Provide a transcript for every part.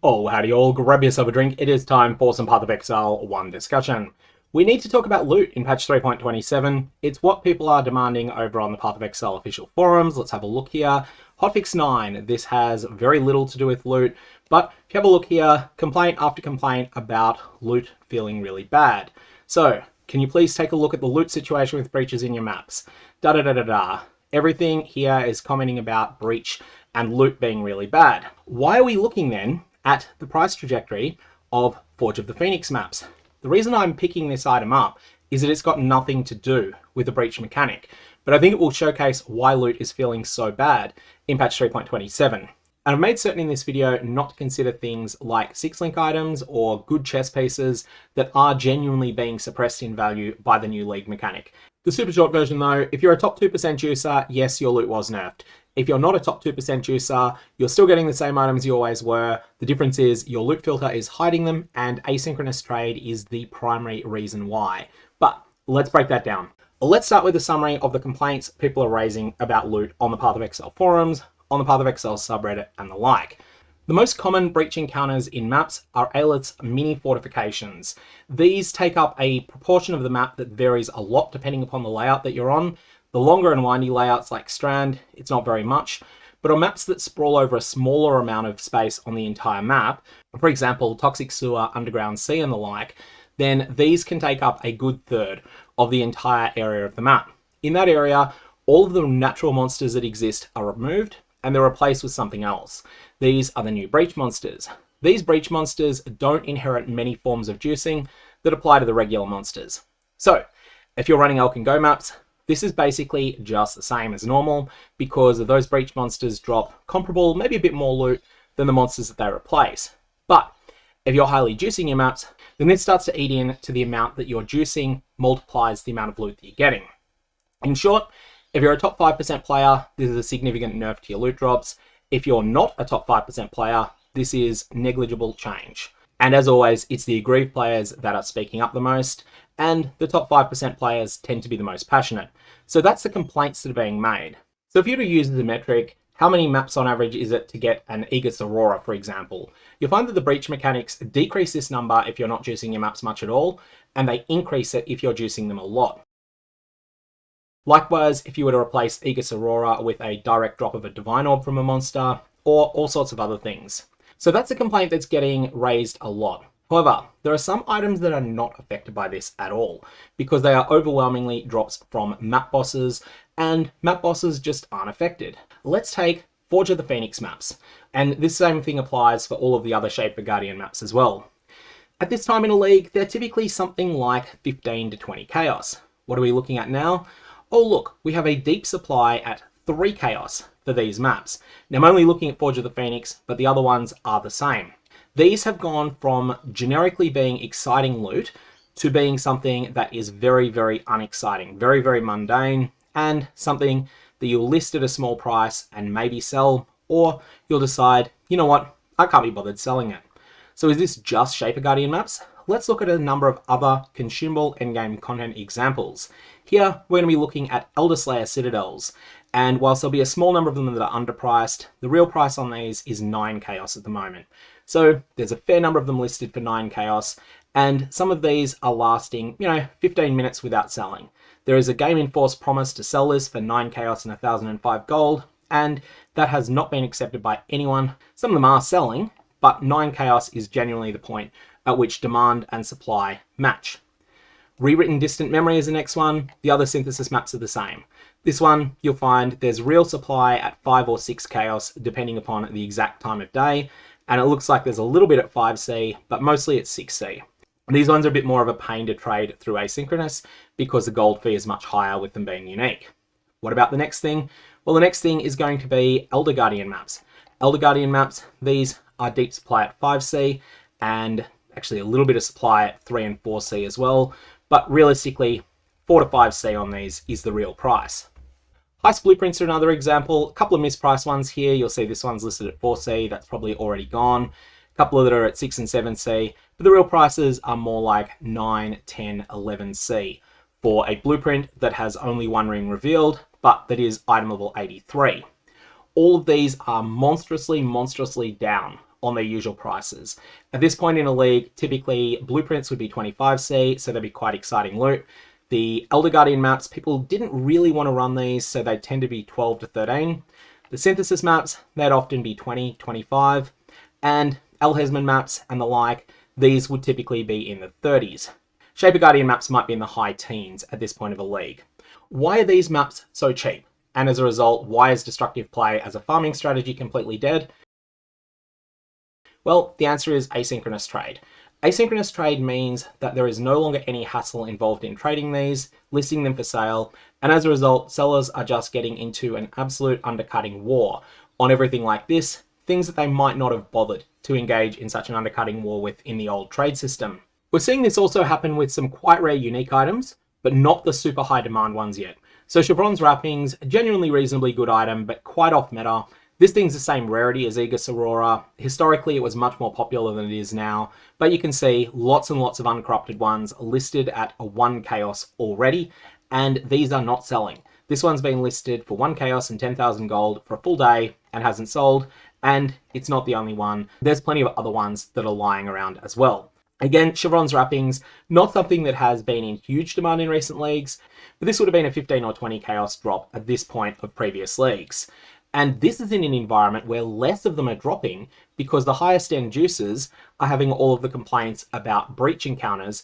Oh, howdy all, grab yourself a drink. It is time for some Path of Exile 1 discussion. We need to talk about loot in patch 3.27. It's what people are demanding over on the Path of Exile official forums. Let's have a look here. Hotfix 9, this has very little to do with loot, but if you have a look here, complaint after complaint about loot feeling really bad. So, can you please take a look at the loot situation with breaches in your maps? Da-da-da-da-da. Everything here is commenting about breach and loot being really bad. Why are we looking then at the price trajectory of Forge of the Phoenix maps? The reason I'm picking this item up is that it's got nothing to do with the breach mechanic, but I think it will showcase why loot is feeling so bad in patch 3.27. And I've made certain in this video not to consider things like 6-link items or good chess pieces that are genuinely being suppressed in value by the new league mechanic. The super short version though, if you're a top 2% juicer, yes, your loot was nerfed. If you're not a top 2% juicer, you're still getting the same items you always were. The difference is your loot filter is hiding them and asynchronous trade is the primary reason why. But let's break that down. Let's start with a summary of the complaints people are raising about loot on the Path of Exile forums, on the Path of Exile subreddit, and the like. The most common breach encounters in maps are Aelith's mini fortifications. These take up a proportion of the map that varies a lot depending upon the layout that you're on. The longer and windy layouts like Strand, it's not very much, but on maps that sprawl over a smaller amount of space on the entire map, for example, Toxic Sewer, Underground Sea and the like, then these can take up a good third of the entire area of the map. In that area, all of the natural monsters that exist are removed and they're replaced with something else. These are the new breach monsters. These breach monsters don't inherit many forms of juicing that apply to the regular monsters. So, if you're running Elk and Go maps, this is basically just the same as normal because those breach monsters drop comparable, maybe a bit more loot than the monsters that they replace. But if you're highly juicing your maps, then this starts to eat into the amount that you're juicing multiplies the amount of loot that you're getting. In short, if you're a top 5% player, this is a significant nerf to your loot drops. If you're not a top 5% player, this is negligible change. And as always, it's the aggrieved players that are speaking up the most, and the top 5% players tend to be the most passionate. So that's the complaints that are being made. So if you were to use the metric, how many maps on average is it to get an Aegis Aurora, for example? You'll find that the breach mechanics decrease this number if you're not juicing your maps much at all, and they increase it if you're juicing them a lot. Likewise, if you were to replace Aegis Aurora with a direct drop of a Divine Orb from a monster, or all sorts of other things. So that's a complaint that's getting raised a lot. However, there are some items that are not affected by this at all, because they are overwhelmingly drops from map bosses, and map bosses just aren't affected. Let's take Forge of the Phoenix maps, and this same thing applies for all of the other Shape of Guardian maps as well. At this time in a league, they're typically something like 15 to 20 chaos. What are we looking at now? Oh look, we have a deep supply at 3 chaos for these maps. Now I'm only looking at Forge of the Phoenix, but the other ones are the same. These have gone from generically being exciting loot to being something that is very, very unexciting, very, very mundane, and something that you'll list at a small price and maybe sell, or you'll decide, you know what, I can't be bothered selling it. So is this just Shaper Guardian maps? Let's look at a number of other consumable endgame content examples. Here, we're going to be looking at Elder Slayer Citadels, and whilst there'll be a small number of them that are underpriced, the real price on these is 9 chaos at the moment. So there's a fair number of them listed for 9 chaos, and some of these are lasting, 15 minutes without selling. There is a game enforced promise to sell this for 9 chaos and 1005 gold, and that has not been accepted by anyone. Some of them are selling, but 9 chaos is genuinely the point at which demand and supply match. Rewritten Distant Memory is the next one. The other synthesis maps are the same. This one, you'll find there's real supply at 5 or 6 chaos, depending upon the exact time of day, and it looks like there's a little bit at 5C, but mostly at 6C. These ones are a bit more of a pain to trade through Asynchronous, because the gold fee is much higher with them being unique. What about the next thing? Well, the next thing is going to be Elder Guardian maps. Elder Guardian maps, these are deep supply at 5C, and actually a little bit of supply at 3 and 4C as well, but realistically 4 to 5C on these is the real price. Heist Blueprints are another example. A couple of mispriced ones here. You'll see this one's listed at 4C, that's probably already gone. A couple that are at 6 and 7C, but the real prices are more like 9, 10, 11C for a blueprint that has only 1 ring revealed, but that is item level 83. All of these are monstrously down on their usual prices. At this point in a league, typically blueprints would be 25C, so they'd be quite exciting loot. The Elder Guardian maps, people didn't really want to run these, so they tend to be 12 to 13. The synthesis maps, they'd often be 20, 25. And Alhesman maps and the like, these would typically be in the 30s. Shaper Guardian maps might be in the high teens at this point of a league. Why are these maps so cheap? And as a result, why is destructive play as a farming strategy completely dead? Well, the answer is asynchronous trade. Asynchronous trade means that there is no longer any hassle involved in trading these, listing them for sale, and as a result, sellers are just getting into an absolute undercutting war on everything like this, things that they might not have bothered to engage in such an undercutting war with in the old trade system. We're seeing this also happen with some quite rare unique items, but not the super high demand ones yet. So Chevron's Wrappings, a genuinely reasonably good item, but quite off meta. This thing's the same rarity as Aegis Aurora. Historically, it was much more popular than it is now, but you can see lots and lots of uncorrupted ones listed at a 1 chaos already, and these are not selling. This one's been listed for 1 chaos and 10,000 gold for a full day and hasn't sold, and it's not the only one. There's plenty of other ones that are lying around as well. Again, Chevron's Wrappings, not something that has been in huge demand in recent leagues, but this would have been a 15 or 20 chaos drop at this point of previous leagues. And this is in an environment where less of them are dropping because the highest end juicers are having all of the complaints about breach encounters,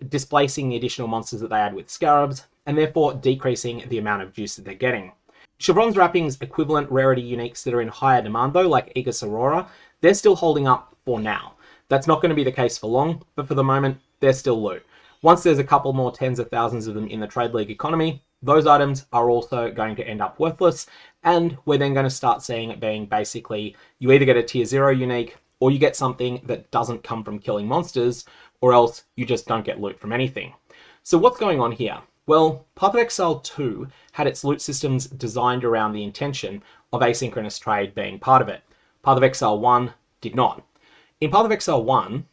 displacing the additional monsters that they add with scarabs, and therefore decreasing the amount of juice that they're getting. Chevron's Wrappings equivalent rarity uniques that are in higher demand though, like Aegis Aurora, they're still holding up for now. That's not going to be the case for long, but for the moment, they're still loot. Once there's a couple more tens of thousands of them in the trade league economy, those items are also going to end up worthless, and we're then going to start seeing it being basically, you either get a tier 0 unique, or you get something that doesn't come from killing monsters, or else you just don't get loot from anything. So what's going on here? Well, Path of Exile 2 had its loot systems designed around the intention of asynchronous trade being part of it. Path of Exile 1 did not. In Path of Exile 1,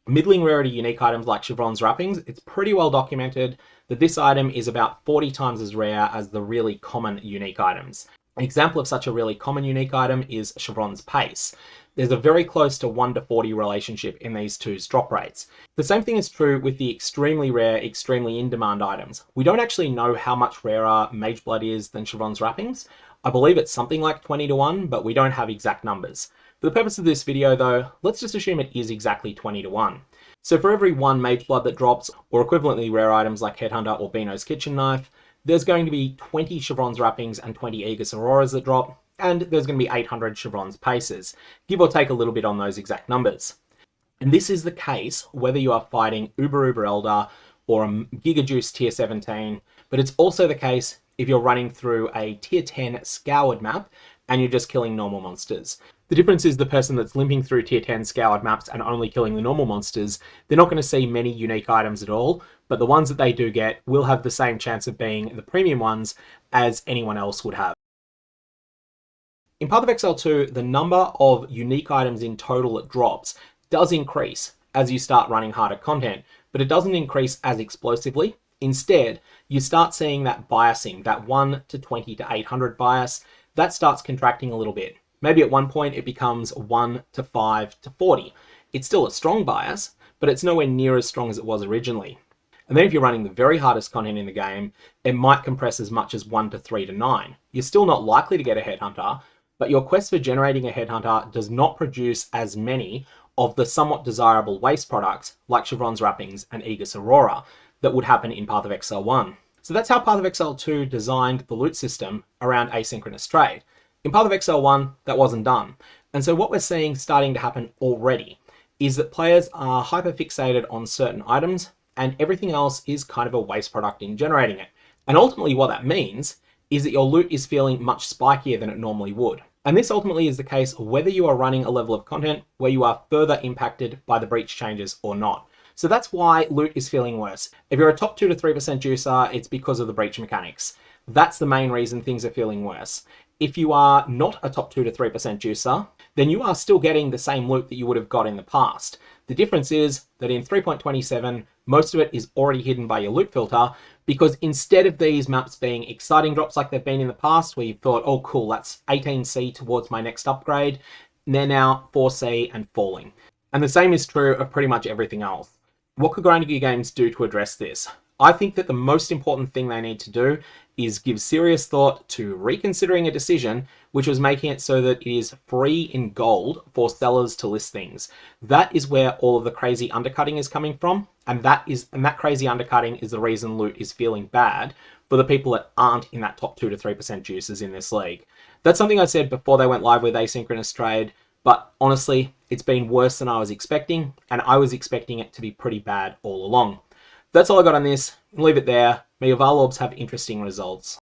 middling rarity unique items like Chevron's Wrappings, it's pretty well documented that this item is about 40 times as rare as the really common unique items. An example of such a really common unique item is Chevron's Pace. There's a very close to 1 to 40 relationship in these two's drop rates. The same thing is true with the extremely rare, extremely in-demand items. We don't actually know how much rarer Mage Blood is than Chevron's Wrappings. I believe it's something like 20 to 1, but we don't have exact numbers. For the purpose of this video though, let's just assume it is exactly 20 to 1. So for every 1 Mage Blood that drops, or equivalently rare items like Headhunter or Beano's Kitchen Knife, there's going to be 20 Chevron's Wrappings and 20 Aegis Auroras that drop, and there's going to be 800 Chevron's Paces, give or take a little bit on those exact numbers. And this is the case whether you are fighting Uber Elder or a Giga Juice tier 17, but it's also the case if you're running through a tier 10 scoured map and you're just killing normal monsters. The difference is the person that's limping through tier 10 scoured maps and only killing the normal monsters, they're not going to see many unique items at all, but the ones that they do get will have the same chance of being the premium ones as anyone else would have. In Path of Exile 2, the number of unique items in total that drops does increase as you start running harder content, but it doesn't increase as explosively. Instead, you start seeing that biasing, that 1 to 20 to 800 bias, that starts contracting a little bit. Maybe at one point it becomes 1 to 5 to 40. It's still a strong bias, but it's nowhere near as strong as it was originally. And then if you're running the very hardest content in the game, it might compress as much as 1 to 3 to 9. You're still not likely to get a Headhunter, but your quest for generating a Headhunter does not produce as many of the somewhat desirable waste products like Chevron's Wrappings and Aegis Aurora that would happen in Path of Exile 1. So that's how Path of Exile 2 designed the loot system around asynchronous trade. In Path of Exile 1, that wasn't done. And so what we're seeing starting to happen already is that players are hyper-fixated on certain items and everything else is kind of a waste product in generating it. And ultimately what that means is that your loot is feeling much spikier than it normally would. And this ultimately is the case whether you are running a level of content where you are further impacted by the breach changes or not. So that's why loot is feeling worse. If you're a top 2 to 3% juicer, it's because of the breach mechanics. That's the main reason things are feeling worse. If you are not a top 2 to 3% juicer, then you are still getting the same loot that you would have got in the past. The difference is that in 3.27, most of it is already hidden by your loot filter, because instead of these maps being exciting drops like they've been in the past, where you've thought, oh cool, that's 18C towards my next upgrade, They're now 4C and falling. And the same is true of pretty much everything else. What could Grinding Gear Games do to address this? I think that the most important thing they need to do is give serious thought to reconsidering a decision which was making it so that it is free in gold for sellers to list things. That is where all of the crazy undercutting is coming from, and that crazy undercutting is the reason loot is feeling bad for the people that aren't in that top 2 to 3% juices in this league. That's something I said before they went live with asynchronous trade, but honestly, it's been worse than I was expecting, and I was expecting it to be pretty bad all along. That's all I got on this. Leave it there. May your Varlorbs have interesting results.